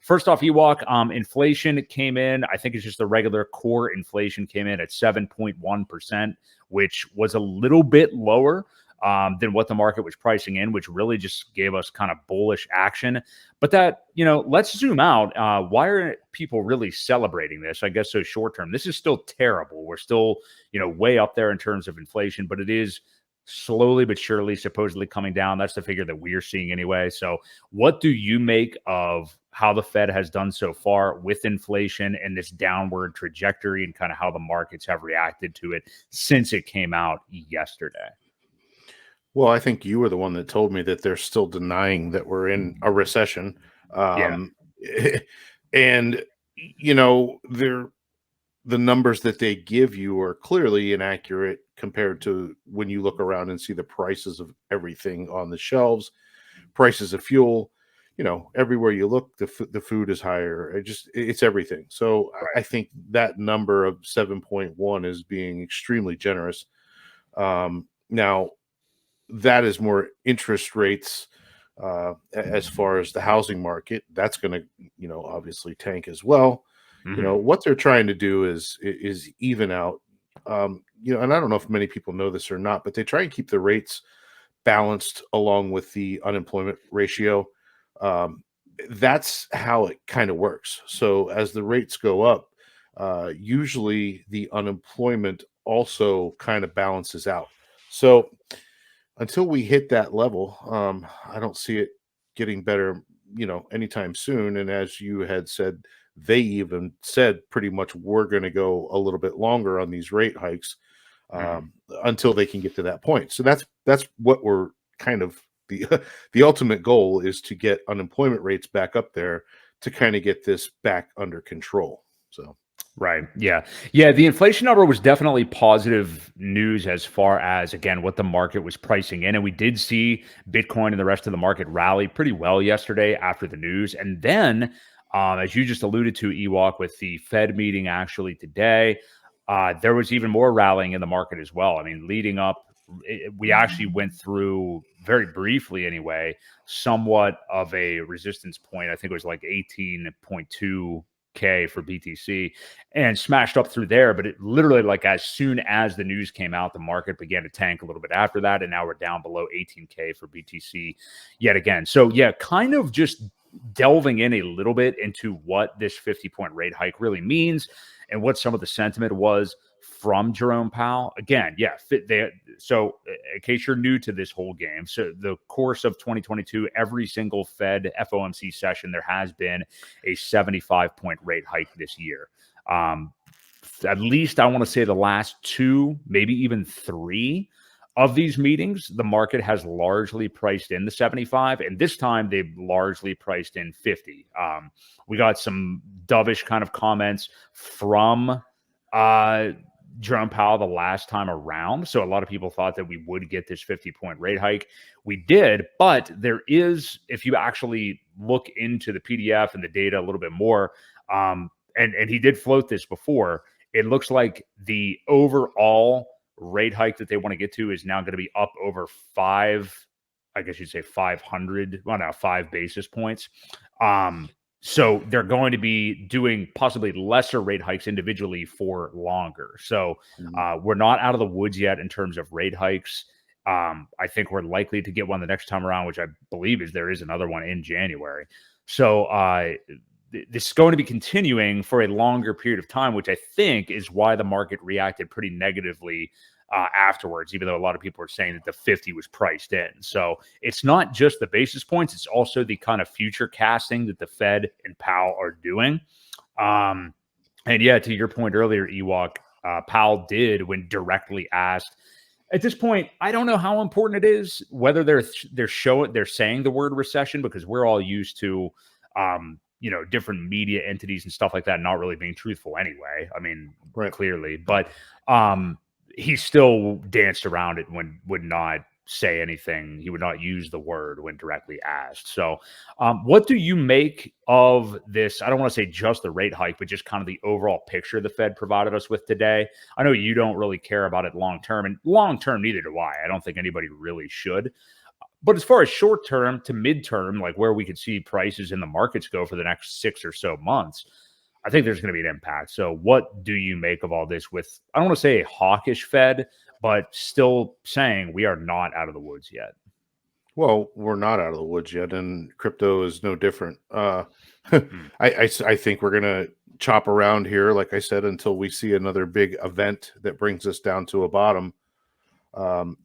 first off, Ewok, inflation came in. I think it's just the regular core inflation came in at 7.1%, which was a little bit lower than what the market was pricing in, which really just gave us kind of bullish action. But that, let's zoom out. Why are people really celebrating this? I guess so short term. This is still terrible. We're still, way up there in terms of inflation, but it is slowly but surely supposedly coming down. That's the figure that we're seeing anyway. So what do you make of how the Fed has done so far with inflation and this downward trajectory, and kind of how the markets have reacted to it since it came out yesterday? Well, I think you were the one that told me that they're still denying that we're in a recession. And, the numbers that they give you are clearly inaccurate compared to when you look around and see the prices of everything on the shelves, prices of fuel, everywhere you look, the food is higher. It's everything. So Right. I think that number of 7.1 is being extremely generous. Now, that is more interest rates as far as the housing market. That's going to, obviously tank as well. Mm-hmm. What they're trying to do is even out. And I don't know if many people know this or not, but they try and keep the rates balanced along with the unemployment ratio. That's how it kind of works. So as the rates go up, usually the unemployment also kind of balances out. So until we hit that level, I don't see it getting better, anytime soon. And as you had said, they even said pretty much we're going to go a little bit longer on these rate hikes until they can get to that point. So that's what we're kind of the ultimate goal is to get unemployment rates back up there to kind of get this back under control. So. Right. Yeah. Yeah. The inflation number was definitely positive news as far as, again, what the market was pricing in. And we did see Bitcoin and the rest of the market rally pretty well yesterday after the news. And then, as you just alluded to, Ewok, with the Fed meeting actually today, there was even more rallying in the market as well. I mean, leading up, we actually went through very briefly anyway, somewhat of a resistance point. I think it was like 18.2K for BTC, and smashed up through there. But it literally, like, as soon as the news came out, the market began to tank a little bit after that. And now we're down below 18K for BTC yet again. So yeah, kind of just delving in a little bit into what this 50-point rate hike really means and what some of the sentiment was from Jerome Powell. Again, yeah. So in case you're new to this whole game, so the course of 2022, every single Fed FOMC session, there has been a 75-point rate hike this year. At least I want to say the last two, maybe even three of these meetings, the market has largely priced in the 75, and this time they've largely priced in 50. We got some dovish kind of comments from Jerome Powell the last time around. So a lot of people thought that we would get this 50-point rate hike. We did, but there is, if you actually look into the PDF and the data a little bit more, and he did float this before, it looks like the overall rate hike that they want to get to is now going to be up over 5 basis points. So they're going to be doing possibly lesser rate hikes individually for longer. So we're not out of the woods yet in terms of rate hikes. I think we're likely to get one the next time around, which I believe there is another one in January. So this is going to be continuing for a longer period of time, which I think is why the market reacted pretty negatively afterwards, even though a lot of people are saying that the 50 was priced in. So it's not just the basis points, it's also the kind of future casting that the Fed and Powell are doing. And yeah, to your point earlier, Ewok, Powell did, when directly asked, at this point, I don't know how important it is whether they're saying the word recession, because we're all used to different media entities and stuff like that not really being truthful anyway. I mean, Right. Clearly, but he still danced around it when would not say anything. He would not use the word when directly asked. So what do you make of this? I don't want to say just the rate hike, but just kind of the overall picture the Fed provided us with today. I know you don't really care about it long term, and long term, neither do I. I don't think anybody really should. But as far as short term to midterm, like where we could see prices in the markets go for the next 6 or so months, I think there's going to be an impact. So, what do you make of all this with, I don't want to say a hawkish Fed, but still saying we are not out of the woods yet? Well, we're not out of the woods yet, and crypto is no different. Mm, I think we're gonna chop around here, like I said, until we see another big event that brings us down to a bottom.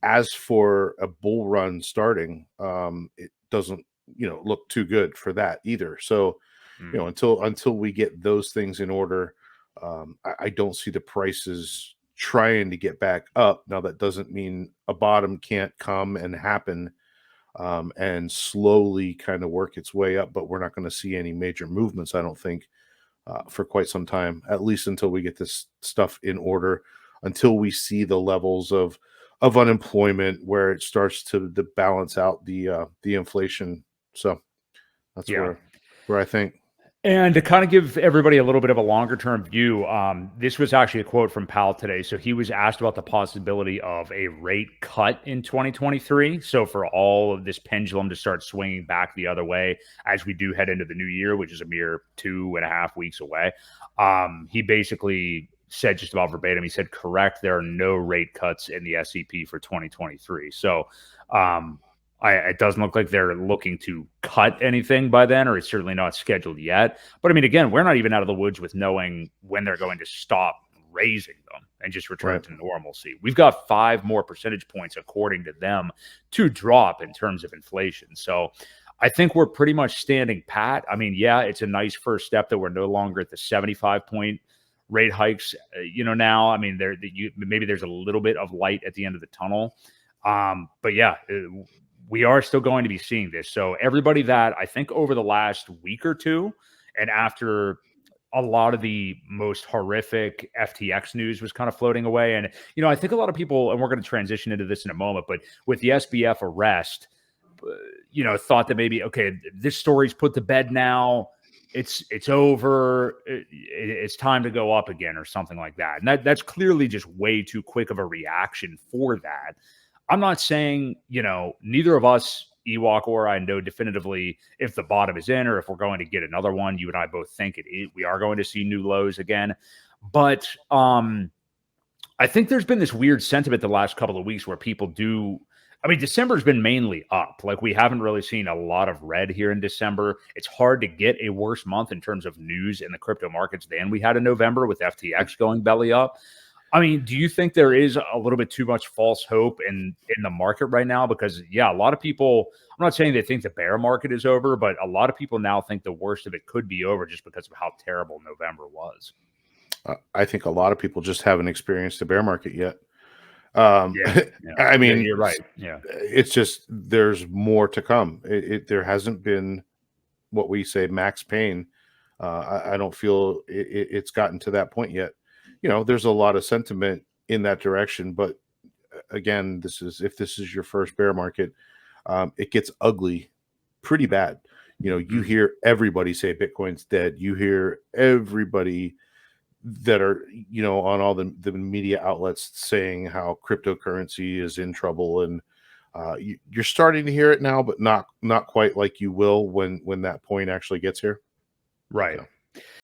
As for a bull run starting, it doesn't, look too good for that either. So, mm. until we get those things in order, I don't see the prices trying to get back up. Now, that doesn't mean a bottom can't come and happen, and slowly kind of work its way up, but we're not going to see any major movements, I don't think, for quite some time, at least until we get this stuff in order, until we see the levels of unemployment where it starts to balance out the inflation. So that's Yeah. where I think. And to kind of give everybody a little bit of a longer term view, this was actually a quote from Powell today. So he was asked about the possibility of a rate cut in 2023. So for all of this pendulum to start swinging back the other way as we do head into the new year, which is a mere 2.5 weeks away, he basically said just about verbatim, he said, correct, there are no rate cuts in the SEP for 2023. So it doesn't look like they're looking to cut anything by then, or it's certainly not scheduled yet. But I mean, again, we're not even out of the woods with knowing when they're going to stop raising them and just return Right. to normalcy. We've got 5 more percentage points, according to them, to drop in terms of inflation. So I think we're pretty much standing pat. I mean, yeah, it's a nice first step that we're no longer at the 75-point rate hikes. Now, I mean, maybe there's a little bit of light at the end of the tunnel. But yeah, we are still going to be seeing this. So everybody that I think over the last week or two, and after a lot of the most horrific FTX news was kind of floating away. And, I think a lot of people, and we're going to transition into this in a moment, but with the SBF arrest, thought that maybe, okay, this story's put to bed now. It's over. It's time to go up again or something like that. And that's clearly just way too quick of a reaction for that. I'm not saying, neither of us, Ewok or I, know definitively if the bottom is in or if we're going to get another one. You and I both think we are going to see new lows again. But I think there's been this weird sentiment the last couple of weeks where people do. I mean, December's been mainly up. Like, we haven't really seen a lot of red here in December. It's hard to get a worse month in terms of news in the crypto markets than we had in November with FTX going belly up. I mean, do you think there is a little bit too much false hope in the market right now? Because, yeah, a lot of people, I'm not saying they think the bear market is over, but a lot of people now think the worst of it could be over just because of how terrible November was. I think a lot of people just haven't experienced the bear market yet. Yeah. Yeah. I Yeah, mean, you're right. Yeah. it's just there's more to come. There hasn't been what we say max pain. I don't feel it's gotten to that point yet. There's a lot of sentiment in that direction, but again, if this is your first bear market, it gets ugly pretty bad. You hear everybody say Bitcoin's dead. You hear everybody that are on all the media outlets saying how cryptocurrency is in trouble, and you're starting to hear it now, but not quite like you will when that point actually gets here. Right. So.